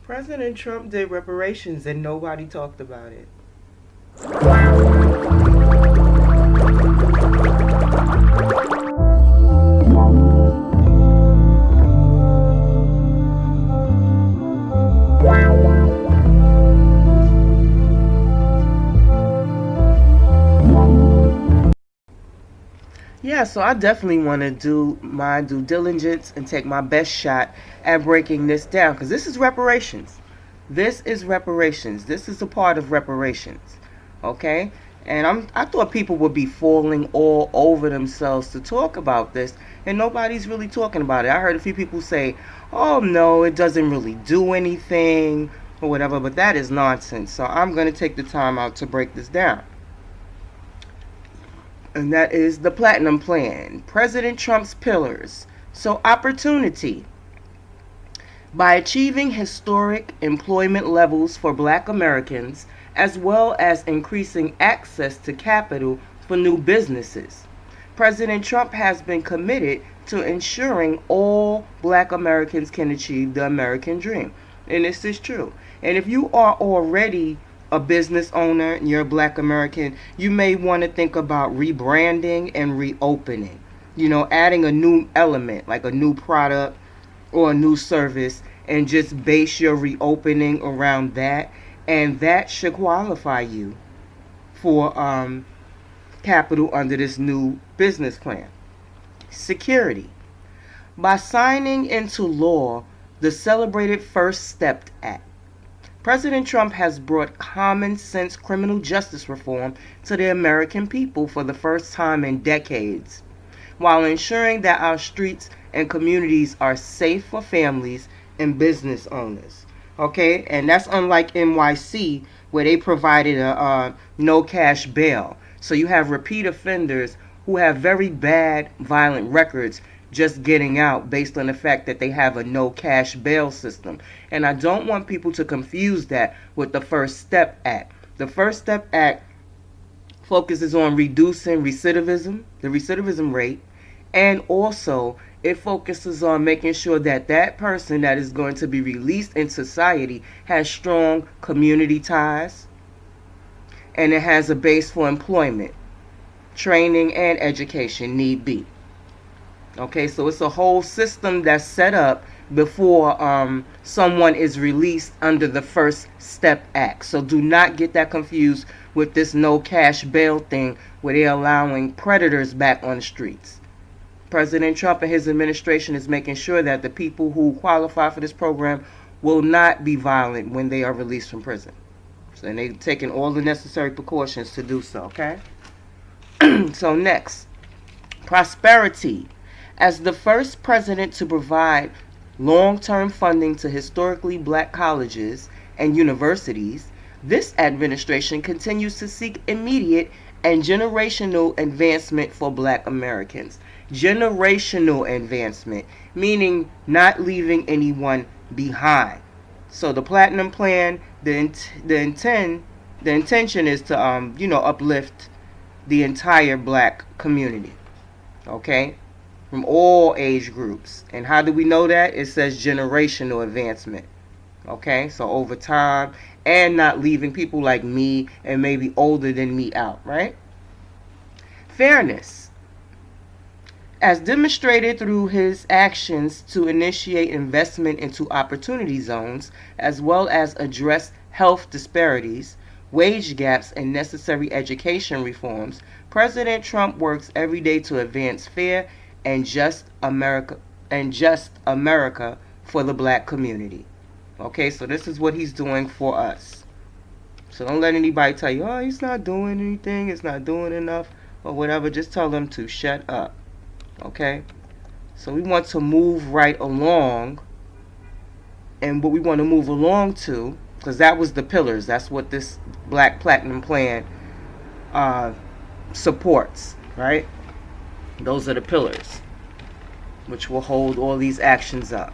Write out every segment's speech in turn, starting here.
President Trump did reparations and nobody talked about it. Yeah, so I definitely want to do my due diligence and take my best shot at breaking this down because this is reparations. This is reparations. This is a part of reparations. Okay? And I thought people would be falling all over themselves to talk about this, and nobody's really talking about it. I heard a few people say, "Oh no, it doesn't really do anything," or whatever, but that is nonsense. So I'm going to take the time out to break this down. And that is the Platinum Plan, President Trump's pillars. So, opportunity. By achieving historic employment levels for black Americans, as well as increasing access to capital for new businesses, President Trump has been committed to ensuring all black Americans can achieve the American dream. And this is true. And if you are already a business owner and you're a black American, you may want to think about rebranding and reopening. Adding a new element like a new product or a new service and just base your reopening around that. And that should qualify you for capital under this new business plan. Security. By signing into law the celebrated First Step Act, President Trump has brought common sense criminal justice reform to the American people for the first time in decades, while ensuring that our streets and communities are safe for families and business owners. Okay, and that's unlike NYC, where they provided a no cash bail. So you have repeat offenders who have very bad violent records just getting out based on the fact that they have a no cash bail system. And I don't want people to confuse that with the First Step Act. The First Step Act focuses on reducing recidivism, the recidivism rate, and also it focuses on making sure that that person that is going to be released in society has strong community ties and it has a base for employment, training, and education need be. Okay, so it's a whole system that's set up before someone is released under the First Step Act. So do not get that confused with this no cash bail thing where they're allowing predators back on the streets. President Trump and his administration is making sure that the people who qualify for this program will not be violent when they are released from prison. So, and they've taken all the necessary precautions to do so, okay? So next, prosperity. As the first president to provide long-term funding to historically black colleges and universities, this administration continues to seek immediate and generational advancement for black Americans. Generational advancement, meaning not leaving anyone behind. So the Platinum Plan, the intention is to uplift the entire black community. Okay? From all age groups. And how do we know that? It says generational advancement. Okay? So over time, and not leaving people like me and maybe older than me out, right? Fairness. As demonstrated through his actions to initiate investment into opportunity zones, as well as address health disparities, wage gaps, and necessary education reforms, President Trump works every day to advance fair and just America for the black community. Okay, so this is what he's doing for us. So don't let anybody tell you, oh, he's not doing anything, it's not doing enough, or whatever. Just tell them to shut up. Okay? So we want to move right along. And what we want to move along to, because that was the pillars, that's what this Black Platinum Plan supports, right? Those are the pillars, which will hold all these actions up.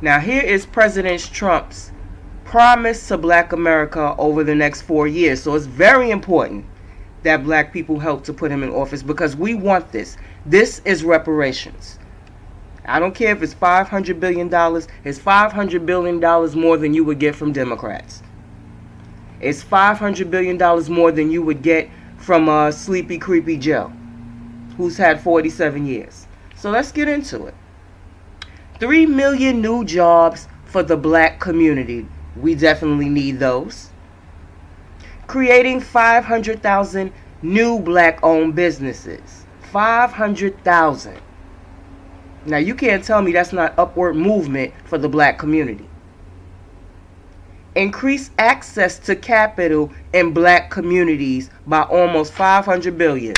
Now here is President Trump's promise to black America over the next 4 years. So it's very important that black people help to put him in office because we want this. This is reparations. I don't care if it's $500 billion. It's $500 billion more than you would get from Democrats. It's $500 billion more than you would get from Sleepy Creepy Joe, who's had 47 years. So let's get into it. 3 million new jobs for the black community. We definitely need those. Creating 500,000 new black-owned businesses. 500,000. Now you can't tell me that's not upward movement for the black community. Increase access to capital in black communities by almost 500 billion.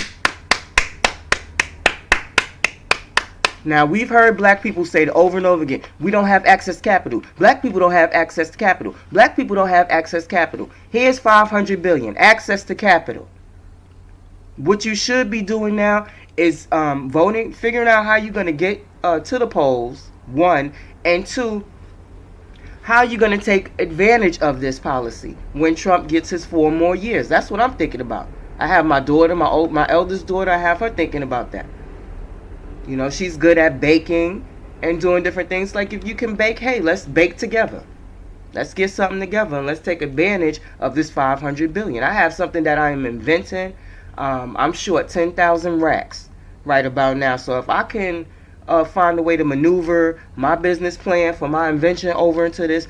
Now we've heard black people say it over and over again. We don't have access to capital. Black people don't have access to capital. Black people don't have access to capital. Here's 500 billion. Access to capital. What you should be doing now is voting, figuring out how you're going to get to the polls, one, and two, how you're going to take advantage of this policy when Trump gets his 4 more years. That's what I'm thinking about. I have my daughter, my eldest daughter, I have her thinking about that. You know, she's good at baking and doing different things. Like, if you can bake, hey, let's bake together. Let's get something together and let's take advantage of this 500 billion. I have something that I am inventing. I'm short 10,000 racks right about now. So if I can find a way to maneuver my business plan for my invention over into this,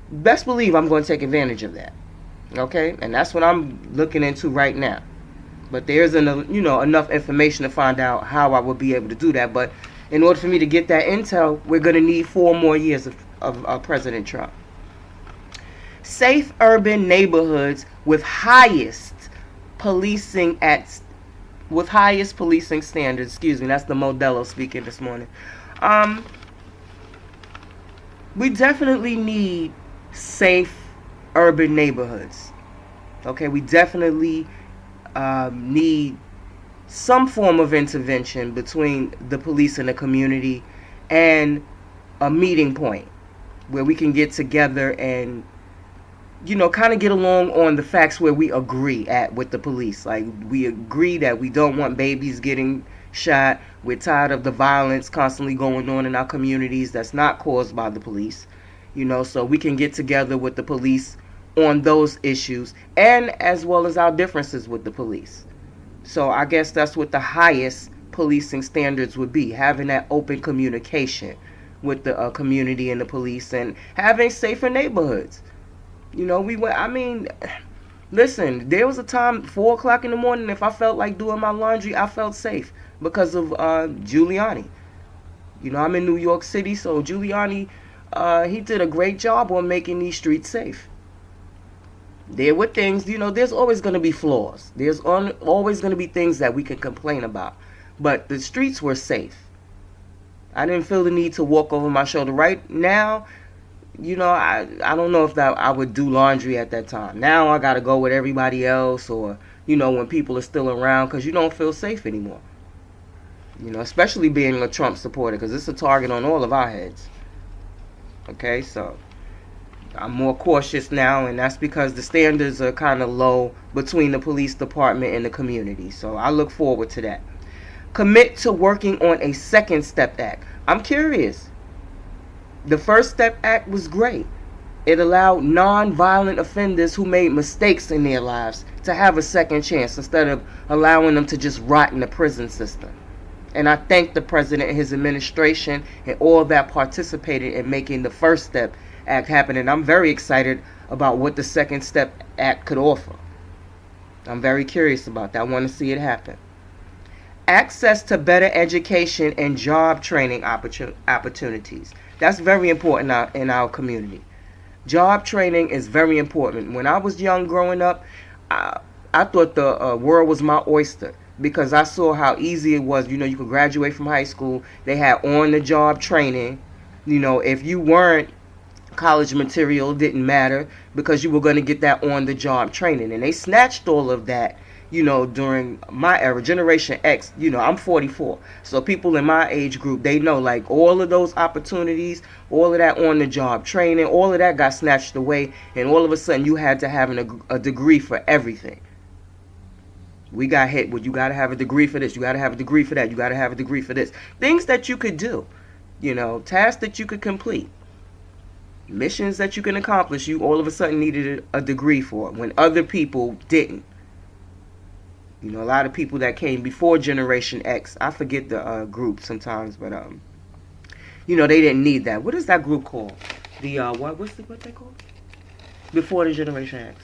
best believe I'm going to take advantage of that. Okay? And that's what I'm looking into right now. But there isn't enough information to find out how I will be able to do that. But in order for me to get that intel, we're going to need 4 more years of President Trump. Safe urban neighborhoods with highest policing standards. Excuse me, that's the Modelo speaking this morning. We definitely need safe urban neighborhoods. Okay, we definitely need some form of intervention between the police and the community, and a meeting point where we can get together and kind of get along on the facts where we agree with the police. Like, we agree that we don't want babies getting shot. We're tired of the violence constantly going on in our communities that's not caused by the police. So we can get together with the police on those issues, and as well as our differences with the police. So I guess that's what the highest policing standards would be, having that open communication with the community and the police, and having safer neighborhoods. Listen, there was a time, 4 o'clock in the morning, if I felt like doing my laundry, I felt safe because of Giuliani. I'm in New York City, so Giuliani, he did a great job on making these streets safe. There were things, there's always going to be flaws. There's always going to be things that we can complain about. But the streets were safe. I didn't feel the need to walk over my shoulder. Right now, I don't know if that I would do laundry at that time. Now I got to go with everybody else, or, when people are still around, because you don't feel safe anymore. Especially being a Trump supporter, because it's a target on all of our heads. Okay, so I'm more cautious now, and that's because the standards are kind of low between the police department and the community. So I look forward to that. Commit to working on a Second Step Act. I'm curious. The First Step Act was great. It allowed non-violent offenders who made mistakes in their lives to have a second chance instead of allowing them to just rot in the prison system. And I thank the president and his administration and all that participated in making the First Step Act happen. And I'm very excited about what the Second Step Act could offer. I'm very curious about that. I want to see it happen. Access to better education and job training opportunities. That's very important in our community. Job training is very important. When I was young growing up, I thought the world was my oyster, because I saw how easy it was. You could graduate from high school. They had on-the-job training. If you weren't college material, it didn't matter, because you were going to get that on-the-job training. And they snatched all of that, during my era, Generation X. I'm 44. So people in my age group, they know, like, all of those opportunities, all of that on-the-job training, all of that got snatched away. And all of a sudden, you had to have a degree for everything. We got hit with, you got to have a degree for this, you got to have a degree for that, you got to have a degree for this. Things that you could do. tasks that you could complete, missions that you can accomplish. You all of a sudden needed a degree for when other people didn't. A lot of people that came before Generation X, I forget the group sometimes, but they didn't need that. What is that group called? The what they called? Before the Generation X.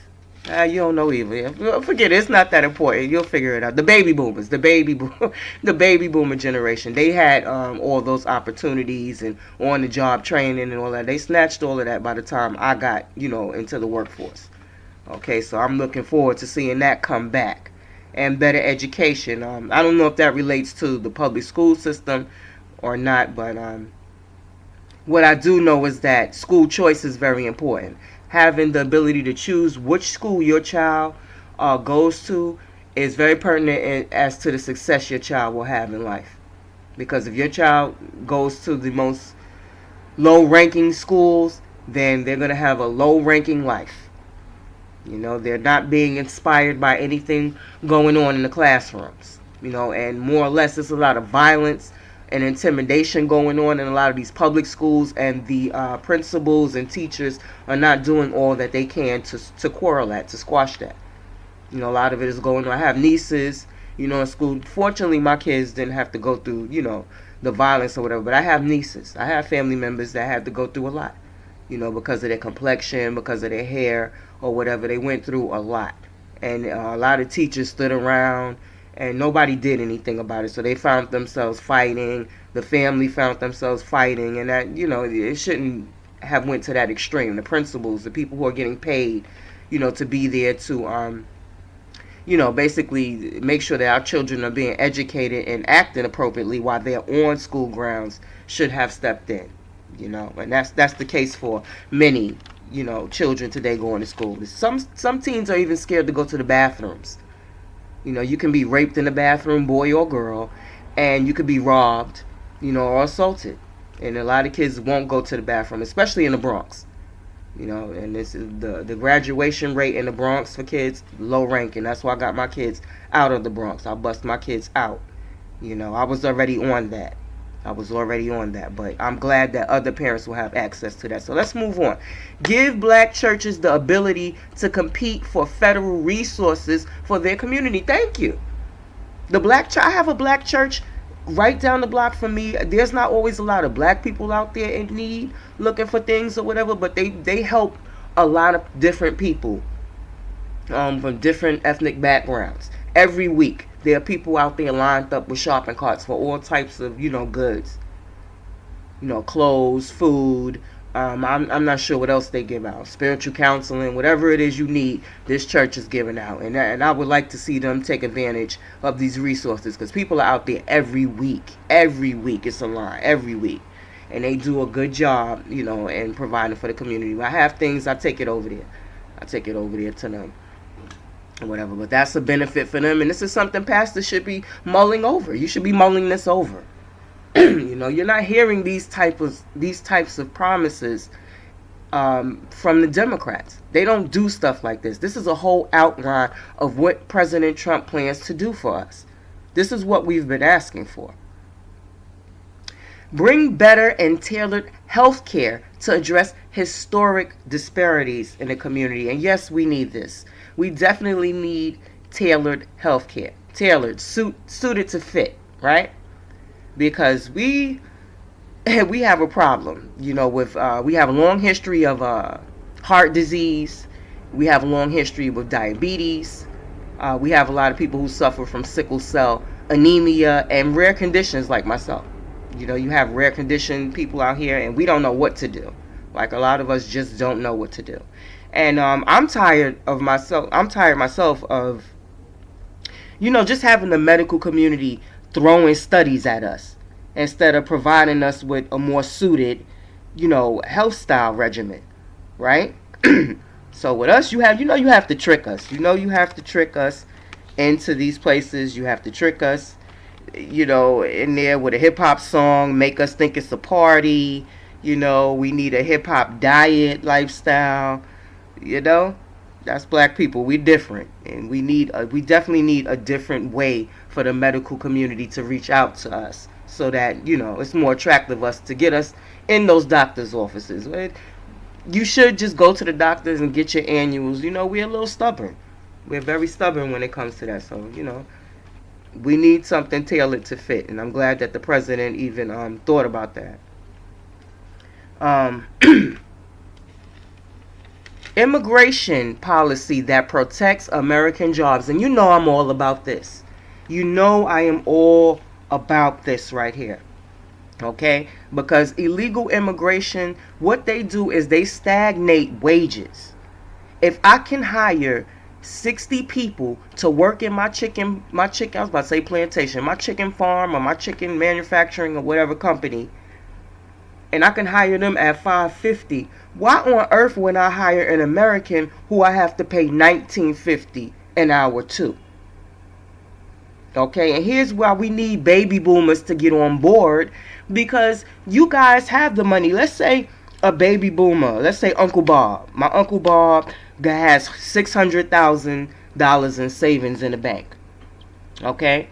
You don't know either. Forget it. It's not that important. You'll figure it out. The baby boomers, the baby boomer generation. They had all those opportunities and on the job training and all that. They snatched all of that by the time I got into the workforce. Okay, so I'm looking forward to seeing that come back and better education. I don't know if that relates to the public school system or not, but what I do know is that school choice is very important. Having the ability to choose which school your child goes to is very pertinent as to the success your child will have in life. Because if your child goes to the most low-ranking schools, then they're going to have a low-ranking life. They're not being inspired by anything going on in the classrooms. And more or less, there's a lot of violence and intimidation going on in a lot of these public schools, and the principals and teachers are not doing all that they can to quarrel at, to squash that. A lot of it is going on. I have nieces, in school. Fortunately, my kids didn't have to go through, the violence or whatever, but I have nieces. I have family members that had to go through a lot, because of their complexion, because of their hair, or whatever. They went through a lot. And a lot of teachers stood around and nobody did anything about it. So they found themselves fighting. The family found themselves fighting, and that it shouldn't have went to that extreme. The principals, the people who are getting paid, to be there to basically make sure that our children are being educated and acting appropriately while they're on school grounds, should have stepped in. And that's the case for many children today going to school. Some teens are even scared to go to the bathrooms. You can be raped in the bathroom, boy or girl, and you could be robbed, or assaulted. And a lot of kids won't go to the bathroom, especially in the Bronx. And this is the graduation rate in the Bronx for kids, low ranking. That's why I got my kids out of the Bronx. I bust my kids out. I was already on that. But I'm glad that other parents will have access to that. So let's move on. Give black churches the ability to compete for federal resources for their community. Thank you. I have a black church right down the block from me. There's not always a lot of black people out there in need looking for things or whatever, but they help a lot of different people from different ethnic backgrounds. Every week there are people out there lined up with shopping carts for all types of goods, clothes, food. I'm not sure what else they give out. Spiritual counseling, whatever it is you need, this church is giving out. And I would like to see them take advantage of these resources, because people are out there every week. Every week it's a line, every week. And they do a good job, in providing for the community. When I have things, I take it over there. To them. Whatever. But that's a benefit for them. And this is something pastors should be mulling over. You should be mulling this over. You're not hearing these types of promises from the Democrats. They don't do stuff like this. This is a whole outline of what President Trump plans to do for us. This is what we've been asking for. Bring better and tailored health care to address historic disparities in the community. And yes, we need this. We definitely need tailored health care. Tailored, suited to fit, right? Because we have a problem, with we have a long history of heart disease. We have a long history with diabetes. We have a lot of people who suffer from sickle cell anemia and rare conditions like myself. You have rare condition people out here, and we don't know what to do. Like, a lot of us just don't know what to do. And I'm tired myself of just having the medical community throwing studies at us instead of providing us with a more suited, health style regimen, right? So with us, you have to trick us. You have to trick us into these places. You have to trick us, in there with a hip hop song, make us think it's a party. We need a hip hop diet lifestyle. That's black people. We're different, and we definitely need a different way for the medical community to reach out to us so that, it's more attractive us to get us in those doctor's offices. You should just go to the doctors and get your annuals. We're a little stubborn. We're very stubborn when it comes to that. So, we need something tailored to fit. And I'm glad that the president even thought about that. Immigration policy that protects American jobs. And I'm all about this. I am all about this right here. Okay? Because illegal immigration, what they do is they stagnate wages. If I can hire 60 people to work in my chicken, I was about to say plantation, my chicken farm or my chicken manufacturing or whatever company, and I can hire them at $5.50, why on earth would I hire an American who I have to pay $19.50 an hour to? Okay, and here's why we need baby boomers to get on board, because you guys have the money. Let's say a baby boomer, let's say Uncle Bob. My Uncle Bob has $600,000 in savings in the bank. Okay,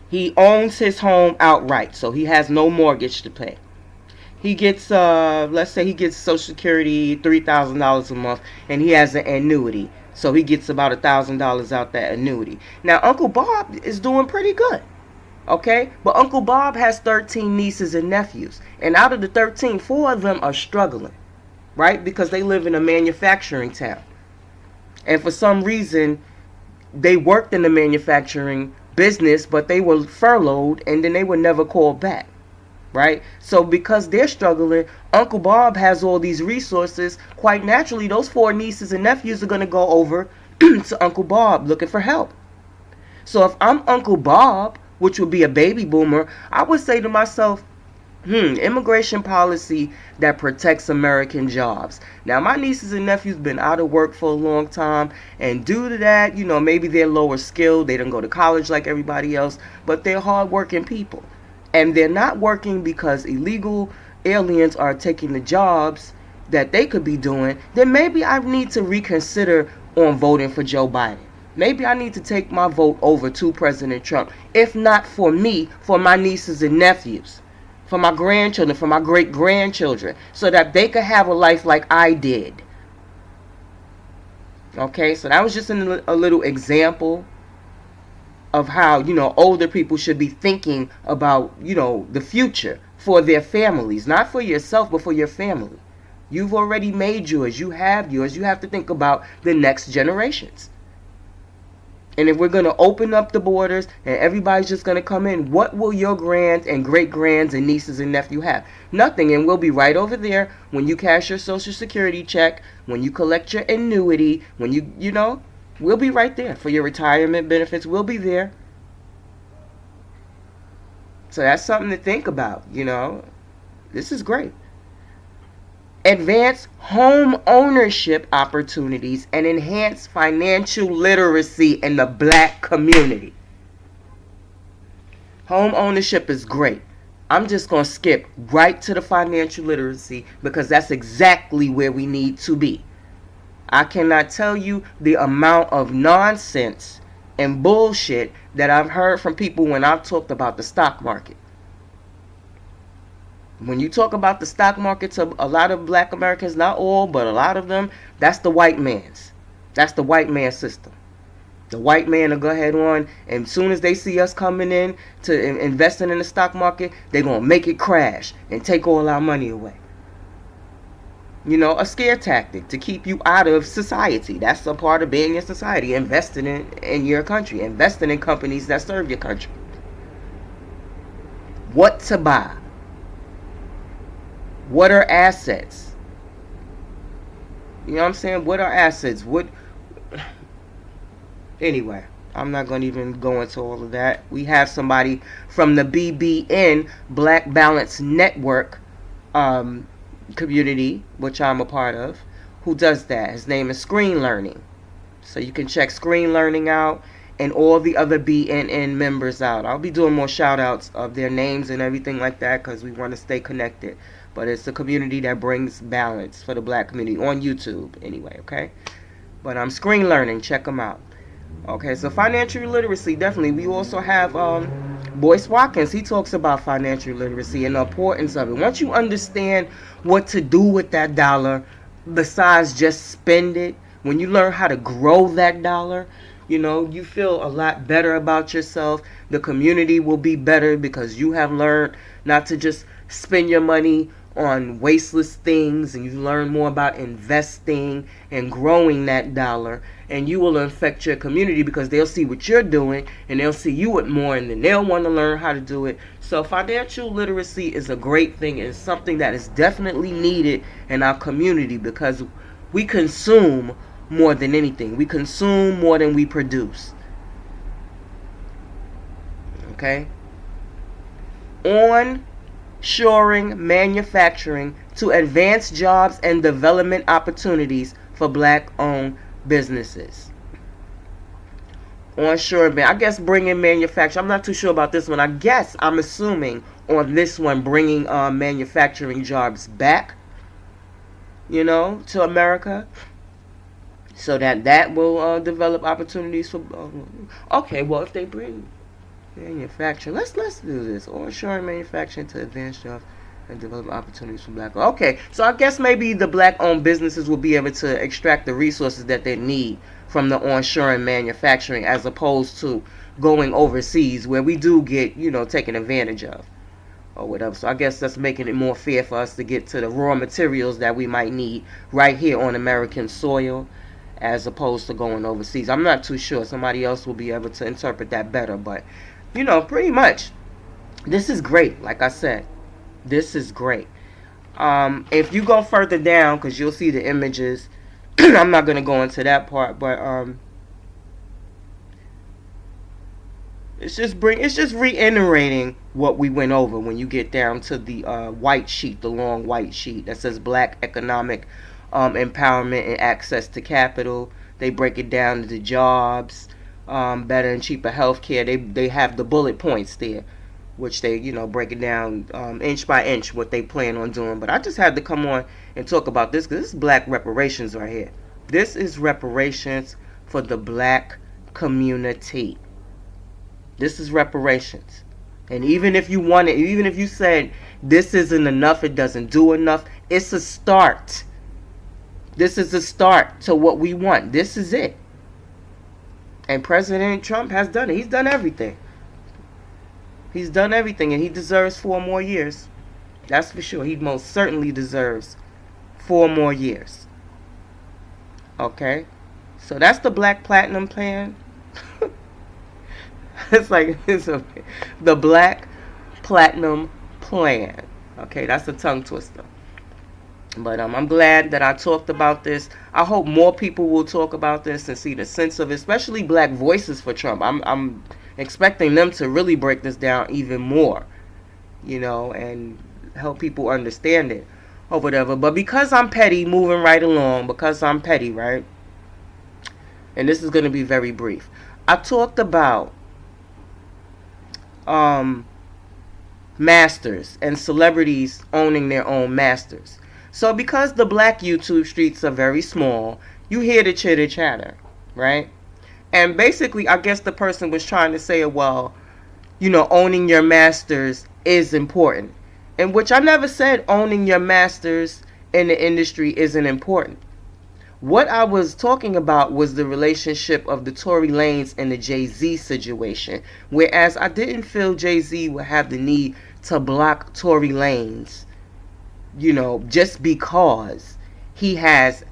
he owns his home outright, so he has no mortgage to pay. He gets, let's say he gets Social Security, $3,000 a month, and he has an annuity. So he gets about $1,000 out that annuity. Now, Uncle Bob is doing pretty good. Okay? But Uncle Bob has 13 nieces and nephews. And out of the 13, 4 of them are struggling. Right? Because they live in a manufacturing town. And for some reason, they worked in the manufacturing business, but they were furloughed and then they were never called back. Right? So because they're struggling, Uncle Bob has all these resources. Quite naturally, those 4 nieces and nephews are going to go over to Uncle Bob looking for help. So if I'm Uncle Bob, which would be a baby boomer, I would say to myself, immigration policy that protects American jobs. Now, my nieces and nephews been out of work for a long time, and due to that, maybe they're lower skilled. They don't go to college like everybody else, but they're hardworking people. And they're not working because illegal aliens are taking the jobs that they could be doing. Then maybe I need to reconsider on voting for Joe Biden. Maybe I need to take my vote over to President Trump. If not for me, for my nieces and nephews, for my grandchildren, for my great-grandchildren, so that they could have a life like I did. Okay, so that was just a little example of how, older people should be thinking about, the future for their families. Not for yourself, but for your family. You've already made yours. You have yours. You have to think about the next generations. And if we're going to open up the borders and everybody's just going to come in, what will your grands and great-grands and nieces and nephew have? Nothing. And we'll be right over there when you cash your Social Security check, when you collect your annuity, when we'll be right there for your retirement benefits. We'll be there. So that's something to think about, This is great. Advance home ownership opportunities and enhance financial literacy in the black community. Home ownership is great. I'm just going to skip right to the financial literacy because that's exactly where we need to be. I cannot tell you the amount of nonsense and bullshit that I've heard from people when I've talked about the stock market. When you talk about the stock market to a lot of black Americans, not all, but a lot of them, that's the white man's. That's the white man's system. The white man will go ahead on, and as soon as they see us coming in to investing in the stock market, they're going to make it crash and take all our money away. A scare tactic to keep you out of society. That's a part of being in society. Investing in your country. Investing in companies that serve your country. What to buy? What are assets? You know what I'm saying? What are assets? Anyway, I'm not going to even go into all of that. We have somebody from the BBN, Black Balance Network, community, which I'm a part of, who does that. His name is Screen Learning. So you can check Screen Learning out and all the other BNN members out. I'll be doing more shout outs of their names and everything like that because we want to stay connected. But it's a community that brings balance for the black community on YouTube anyway, okay? But I'm Screen Learning. Check them out. Okay, so financial literacy, definitely. We also have Boyce Watkins, he talks about financial literacy and the importance of it. Once you understand what to do with that dollar, besides just spend it, when you learn how to grow that dollar, you feel a lot better about yourself. The community will be better because you have learned not to just spend your money on wasteless things, and you learn more about investing and growing that dollar, and you will affect your community because they'll see what you're doing and they'll see you with more, and then they'll want to learn how to do it. So financial literacy is a great thing. It's something that is definitely needed in our community because we consume more than anything. We consume more than we produce. Okay? Onshoring manufacturing to advance jobs and development opportunities for black-owned businesses. Onshoring, I guess bringing manufacturing. I'm not too sure about this one. I'm assuming on this one bringing manufacturing jobs back, to America, so that will develop opportunities for. Okay, well, if they bring manufacturing, let's do this. Onshoring manufacturing to advance jobs and develop opportunities for black. Okay, so I guess maybe the black-owned businesses will be able to extract the resources that they need from the onshoring manufacturing, as opposed to going overseas where we do get, taken advantage of or whatever. So I guess that's making it more fair for us to get to the raw materials that we might need right here on American soil, as opposed to going overseas. I'm not too sure. Somebody else will be able to interpret that better, but pretty much this is great. Like I said, this is great. If you go further down, because you'll see the images, I'm not going to go into that part, but it's just reiterating what we went over when you get down to the white sheet, the long white sheet that says Black Economic Empowerment and Access to Capital. They break it down into jobs, better and cheaper health care. They have the bullet points there, which they break it down inch by inch what they plan on doing. But I just had to come on and talk about this because this is Black reparations right here. This is reparations for the black community. This is reparations. And even if you said this isn't enough, it doesn't do enough, it's a start. This is a start to what we want. This is it. And President Trump has done it. He's done everything. He's done everything, and he deserves 4 more years. That's for sure. He most certainly deserves 4 more years. Okay? So that's the Black Platinum Plan. The Black Platinum Plan. Okay, that's a tongue twister. But I'm glad that I talked about this. I hope more people will talk about this and see the sense of it, especially black voices for Trump. I'm expecting them to really break this down even more, and help people understand it or whatever. But because I'm petty, moving right along, right? And this is going to be very brief. I talked about masters and celebrities owning their own masters. So because the black YouTube streets are very small, you hear the chitter chatter, right? And basically, I guess the person was trying to say, well, owning your masters is important. In which I never said owning your masters in the industry isn't important. What I was talking about was the relationship of the Tory Lanez and the Jay-Z situation. Whereas I didn't feel Jay-Z would have the need to block Tory Lanez, just because he has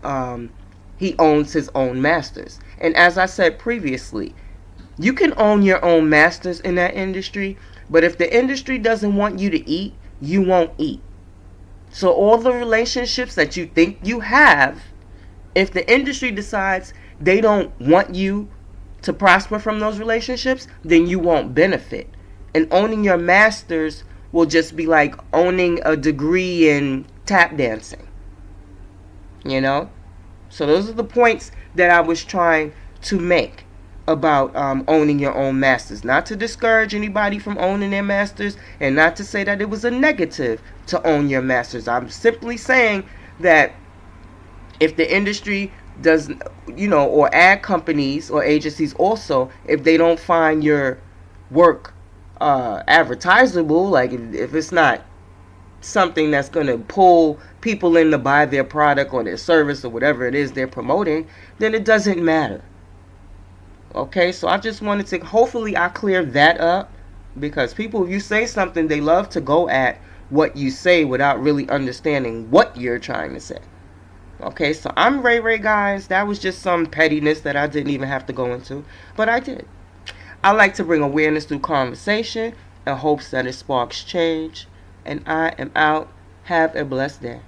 he owns his own masters. And as I said previously, you can own your own masters in that industry, but if the industry doesn't want you to eat, you won't eat. So all the relationships that you think you have, if the industry decides they don't want you to prosper from those relationships, then you won't benefit. And owning your masters will just be like owning a degree in tap dancing. So those are the points that I was trying to make about owning your own masters. Not to discourage anybody from owning their masters, and not to say that it was a negative to own your masters. I'm simply saying that if the industry does, or ad companies or agencies also, if they don't find your work advertisable, like if it's not something that's going to pull people in to buy their product or their service or whatever it is they're promoting, then it doesn't matter. Okay, so I just wanted to, hopefully I cleared that up, because people, if you say something, they love to go at what you say without really understanding what you're trying to say. Okay, so I'm Ray Ray, guys. That was just some pettiness that I didn't even have to go into, but I did. I like to bring awareness through conversation in hopes that it sparks change. And I am out. Have a blessed day.